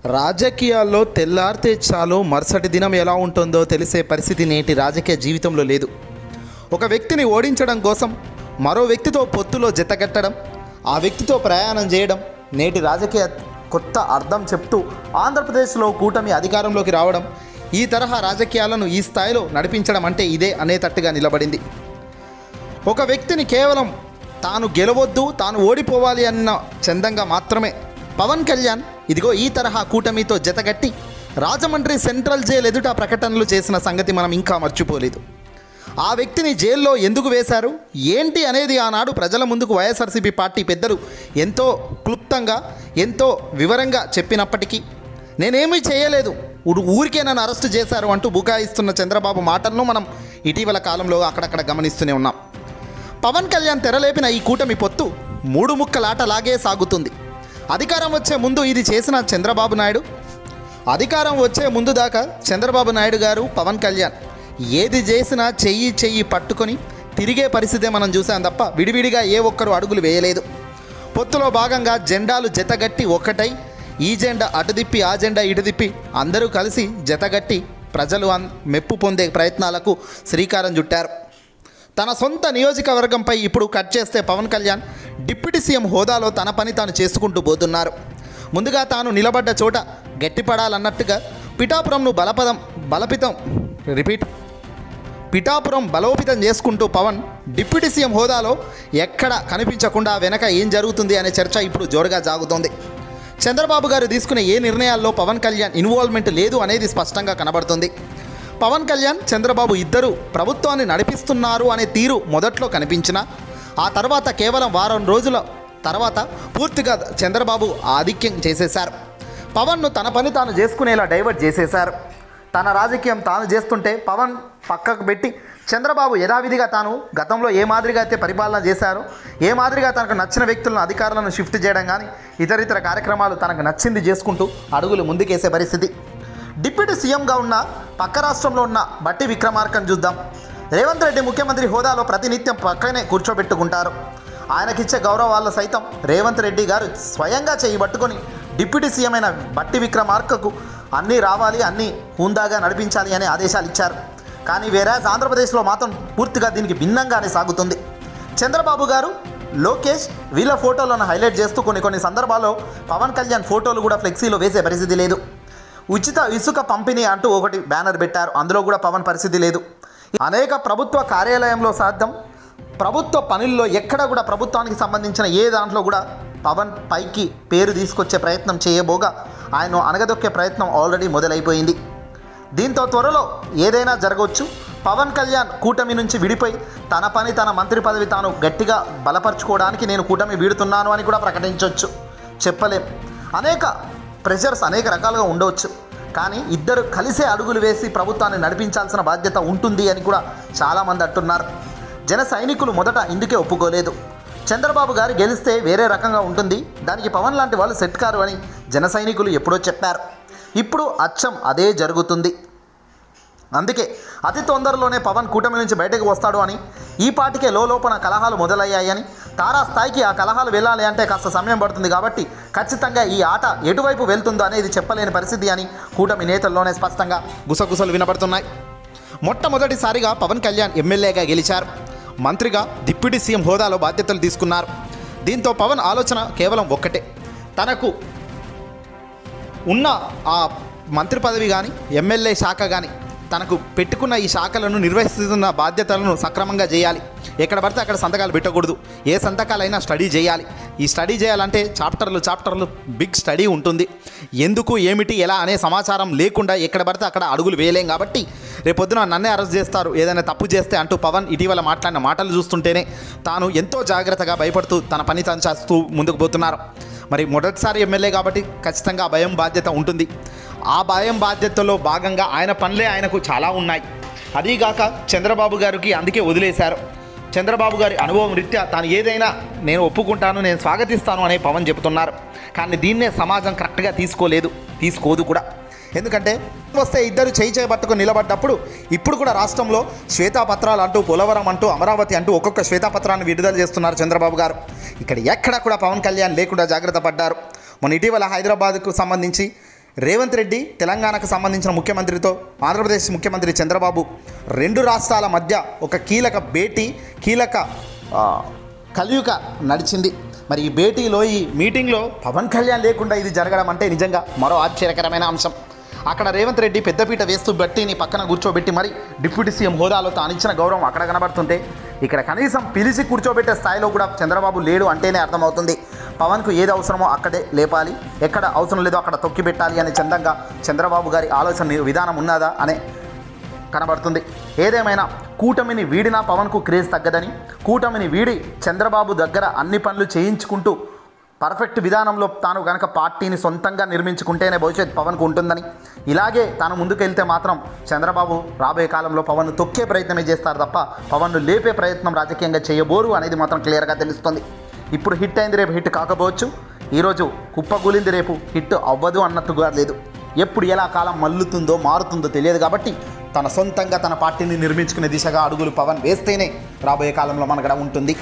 రాజకీయాల్లో తెల్లారితే చాలు మరుసటి దినం ఎలా ఉంటుందో తెలిసే పరిస్థితి నేటి రాజకీయ జీవితంలో లేదు. ఒక వ్యక్తిని ఓడించడం కోసం మరో వ్యక్తితో పొత్తులో జతకట్టడం, ఆ వ్యక్తితో ప్రయాణం చేయడం నేటి రాజకీయ కొత్త అర్థం చెప్తూ ఆంధ్రప్రదేశ్లో కూటమి అధికారంలోకి రావడం, ఈ తరహా రాజకీయాలను ఈ స్థాయిలో నడిపించడం అంటే ఇదే అనేటట్టుగా నిలబడింది. ఒక వ్యక్తిని కేవలం తాను గెలవద్దు, తాను ఓడిపోవాలి అన్న చందంగా మాత్రమే పవన్ కళ్యాణ్ ఇదిగో ఈ తరహా కూటమితో జతగట్టి రాజమండ్రి సెంట్రల్ జైలు ఎదుట ప్రకటనలు చేసిన సంగతి మనం ఇంకా మర్చిపోలేదు. ఆ వ్యక్తిని జైల్లో ఎందుకు వేశారు ఏంటి అనేది ఆనాడు ప్రజల ముందుకు వైఎస్ఆర్సీపీ పార్టీ పెద్దలు ఎంతో క్లుప్తంగా ఎంతో వివరంగా చెప్పినప్పటికీ నేనేమీ చేయలేదు, ఊరికే నన్ను అరెస్టు చేశారు అంటూ బుకాయిస్తున్న చంద్రబాబు మాటలను మనం ఇటీవల కాలంలో అక్కడక్కడ గమనిస్తూనే ఉన్నాం. పవన్ కళ్యాణ్ తెరలేపిన ఈ కూటమి పొత్తు మూడు ముక్కలాటలాగే సాగుతుంది. అధికారం వచ్చే ముందు ఇది చేసిన చంద్రబాబు నాయుడు, అధికారం వచ్చే ముందు దాకా చంద్రబాబు నాయుడు గారు పవన్ కళ్యాణ్ ఏది చేసినా చెయ్యి పట్టుకొని తిరిగే పరిస్థితే మనం చూసాం తప్ప విడివిడిగా ఏ ఒక్కరు అడుగులు వేయలేదు. పొత్తులో భాగంగా జెండాలు జతగట్టి ఒక్కటై ఈ జెండా అటు తిప్పి ఆ జెండా ఇటు తిప్పి అందరూ కలిసి జతగట్టి ప్రజలు మెప్పు పొందే ప్రయత్నాలకు శ్రీకారం చుట్టారు. తన సొంత నియోజకవర్గంపై ఇప్పుడు కట్ చేస్తే పవన్ కళ్యాణ్ డిప్యూటీ సీఎం హోదాలో తన పని తాను చేసుకుంటూ పోతున్నారు. ముందుగా తాను నిలబడ్డ చోట గట్టిపడాలన్నట్టుగా పిఠాపురం బలోపేతం చేసుకుంటూ పవన్ డిప్యూటీ సీఎం హోదాలో ఎక్కడ కనిపించకుండా వెనక ఏం జరుగుతుంది అనే చర్చ ఇప్పుడు జోరుగా సాగుతోంది. చంద్రబాబు గారు తీసుకునే ఏ నిర్ణయాల్లో పవన్ కళ్యాణ్ ఇన్వాల్వ్మెంట్ లేదు అనేది స్పష్టంగా కనబడుతుంది. పవన్ కళ్యాణ్ చంద్రబాబు ఇద్దరు ప్రభుత్వాన్ని నడిపిస్తున్నారు అనే తీరు మొదట్లో కనిపించినా ఆ తర్వాత కేవలం వారం రోజుల తర్వాత పూర్తిగా చంద్రబాబు ఆధిక్యం చేసేశారు. పవన్ను తన పని తాను చేసుకునేలా డైవర్ట్ చేసేశారు. తన రాజకీయం తాను చేస్తుంటే పవన్ పక్కకు పెట్టి చంద్రబాబు యథావిధిగా తాను గతంలో ఏ మాదిరిగా అయితే పరిపాలన చేశారో, ఏ మాదిరిగా తనకు నచ్చిన వ్యక్తులను అధికారులను షిఫ్ట్ చేయడం కానీ ఇతరితర కార్యక్రమాలు తనకు నచ్చింది చేసుకుంటూ అడుగులు ముందుకేసే పరిస్థితి. డిప్యూటీ సీఎంగా ఉన్న పక్క రాష్ట్రంలో ఉన్న బట్టి విక్రమార్కను చూద్దాం. రేవంత్ రెడ్డి ముఖ్యమంత్రి హోదాలో ప్రతినిత్యం పక్కనే కూర్చోబెట్టుకుంటారు. ఆయనకిచ్చే గౌరవాళ్ళు సైతం రేవంత్ రెడ్డి గారు స్వయంగా చేయబట్టుకొని డిప్యూటీ సీఎం అయిన బట్టి విక్రమార్కకు అన్నీ రావాలి, అన్నీ హుందాగా నడిపించాలి అనే ఆదేశాలు ఇచ్చారు. కానీ వేరే ఆంధ్రప్రదేశ్లో మాత్రం పూర్తిగా దీనికి భిన్నంగానే సాగుతుంది. చంద్రబాబు గారు, లోకేష్ వీళ్ళ ఫోటోలను హైలైట్ చేస్తూ కొన్ని సందర్భాల్లో పవన్ కళ్యాణ్ ఫోటోలు కూడా ఫ్లెక్సీలో వేసే పరిస్థితి లేదు. ఉచిత ఇసుక పంపిణీ అంటూ ఒకటి బ్యానర్ పెట్టారు, అందులో కూడా పవన్ పరిస్థితి లేదు. అనేక ప్రభుత్వ కార్యాలయంలో సాధ్యం, ప్రభుత్వ పనుల్లో ఎక్కడ కూడా ప్రభుత్వానికి సంబంధించిన ఏ దాంట్లో కూడా పవన్ పైకి పేరు తీసుకొచ్చే ప్రయత్నం చేయబోగా ఆయన అణగదొక్కే ప్రయత్నం ఆల్రెడీ మొదలైపోయింది. దీంతో త్వరలో ఏదైనా జరగవచ్చు. పవన్ కళ్యాణ్ కూటమి నుంచి విడిపోయి తన పని తన మంత్రి పదవి తాను గట్టిగా బలపరుచుకోవడానికి నేను కూటమి వీడుతున్నాను అని కూడా ప్రకటించవచ్చు, చెప్పలేం. అనేక ప్రెషర్స్ అనేక రకాలుగా ఉండవచ్చు. కానీ ఇద్దరు కలిసే అడుగులు వేసి ప్రభుత్వాన్ని నడిపించాల్సిన బాధ్యత ఉంటుంది అని కూడా చాలామంది అంటున్నారు. జన సైనికులు మొదట ఇందుకే ఒప్పుకోలేదు. చంద్రబాబు గారు గెలిస్తే వేరే రకంగా ఉంటుంది, దానికి పవన్ లాంటి వాళ్ళు సెట్ కారు అని జన సైనికులు ఎప్పుడో చెప్పారు. ఇప్పుడు అచ్చం అదే జరుగుతుంది. అందుకే అతి తొందరలోనే పవన్ కూటమి నుంచి బయటకు వస్తాడు అని, ఈ పాటికే లోపల కలహాలు మొదలయ్యాయని, తారా స్థాయికి ఆ కలహాలు వెళ్ళాలి అంటే కాస్త సమయం పడుతుంది కాబట్టి ఖచ్చితంగా ఈ ఆట ఎటువైపు వెళ్తుందో అనేది చెప్పలేని పరిస్థితి అని కూటమి నేతల్లోనే స్పష్టంగా గుసగుసలు వినపడుతున్నాయి. మొట్టమొదటిసారిగా పవన్ కళ్యాణ్ ఎమ్మెల్యేగా గెలిచారు. మంత్రిగా డిప్యూటీ సీఎం హోదాలో బాధ్యతలు తీసుకున్నారు. దీంతో పవన్ ఆలోచన కేవలం ఒక్కటే, తనకు ఉన్న ఆ మంత్రి పదవి కానీ ఎమ్మెల్యే శాఖ కానీ తనకు పెట్టుకున్న ఈ శాఖలను నిర్వహిస్తున్న బాధ్యతలను సక్రమంగా చేయాలి. ఎక్కడ పడితే అక్కడ సంతకాలు పెట్టకూడదు. ఏ సంతకాలైనా స్టడీ చేయాలి. ఈ స్టడీ చేయాలంటే చాప్టర్లు బిగ్ స్టడీ ఉంటుంది. ఎందుకు ఏమిటి ఎలా అనే సమాచారం లేకుండా ఎక్కడ పడితే అక్కడ అడుగులు వేయలేం. కాబట్టి రేపొద్దున నన్నే అరెస్ట్ చేస్తారు ఏదైనా తప్పు చేస్తే అంటూ పవన్ ఇటీవల మాట్లాడిన మాటలు చూస్తుంటేనే తాను ఎంతో జాగ్రత్తగా భయపడుతూ తన పని తాను చేస్తూ ముందుకు పోతున్నారు. మరి మొదటిసారి ఎమ్మెల్యే కాబట్టి ఖచ్చితంగా భయం బాధ్యత ఉంటుంది. ఆ భయం బాధ్యతలో భాగంగా ఆయన పనులే ఆయనకు చాలా ఉన్నాయి. అదీగాక చంద్రబాబు గారికి అందుకే వదిలేశారు. చంద్రబాబు గారి అనుభవం రీత్యా తాను ఏదైనా నేను ఒప్పుకుంటాను, నేను స్వాగతిస్తాను అనే పవన్ చెబుతున్నారు. కానీ దీన్నే సమాజం కరెక్ట్గా తీసుకోదు కూడా. ఎందుకంటే వస్తే ఇద్దరు చేయబట్టుకుని నిలబడ్డప్పుడు ఇప్పుడు కూడా రాష్ట్రంలో శ్వేతాపత్రాలు అంటూ పోలవరం అంటూ అమరావతి అంటూ ఒక్కొక్క శ్వేతాపత్రాన్ని విడుదల చేస్తున్నారు చంద్రబాబు గారు. ఇక్కడ ఎక్కడ కూడా పవన్ కళ్యాణ్ లేకుండా జాగ్రత్త పడ్డారు. మొన్న ఇటీవల హైదరాబాద్కు సంబంధించి రేవంత్ రెడ్డి తెలంగాణకు సంబంధించిన ముఖ్యమంత్రితో ఆంధ్రప్రదేశ్ ముఖ్యమంత్రి చంద్రబాబు రెండు రాష్ట్రాల మధ్య ఒక కీలక కలయిక నడిచింది. మరి ఈ భేటీలో ఈ మీటింగ్లో పవన్ కళ్యాణ్ లేకుండా ఇది జరగడం అంటే నిజంగా మరో ఆశ్చర్యకరమైన అంశం. అక్కడ రేవంత్ రెడ్డి పెద్దపీట వేస్తూ బట్టిని పక్కన కూర్చోబెట్టి మరి డిప్యూటీ సీఎం హోదాలో తానిచ్చిన గౌరవం అక్కడ కనబడుతుంటే ఇక్కడ కనీసం పిలిచి కూర్చోబెట్టే స్థాయిలో కూడా చంద్రబాబు లేడు అంటేనే అర్థమవుతుంది. పవన్కు ఏది అవసరమో అక్కడే లేపాలి, ఎక్కడ అవసరం లేదో అక్కడ తొక్కి పెట్టాలి అనే చందంగా చంద్రబాబు గారి ఆలోచన విధానం ఉన్నదా అనే కనబడుతుంది. ఏదేమైనా కూటమిని వీడినా పవన్కు క్రేజ్ తగ్గదని, కూటమిని వీడి చంద్రబాబు దగ్గర అన్ని పనులు చేయించుకుంటూ పర్ఫెక్ట్ విధానంలో తాను కనుక పార్టీని సొంతంగా నిర్మించుకుంటేనే భవిష్యత్ పవన్కు ఉంటుందని, ఇలాగే తాను ముందుకెళ్తే మాత్రం చంద్రబాబు రాబోయే కాలంలో పవన్ను తొక్కే ప్రయత్నమే చేస్తారు తప్ప పవన్ను లేపే ప్రయత్నం రాజకీయంగా చేయబోరు అనేది మాత్రం క్లియర్గా తెలుస్తుంది. ఇప్పుడు హిట్ అయింది, రేపు హిట్ కాకపోవచ్చు. ఈరోజు కుప్పగూలింది, రేపు హిట్ అవ్వదు అన్నట్టుగా లేదు. ఎప్పుడు ఎలా కాలం మల్లుతుందో మారుతుందో తెలియదు కాబట్టి తన సొంతంగా తన పార్టీని నిర్మించుకునే దిశగా అడుగులు పవన్ వేస్తేనే రాబోయే కాలంలో మనగడ ఉంటుంది.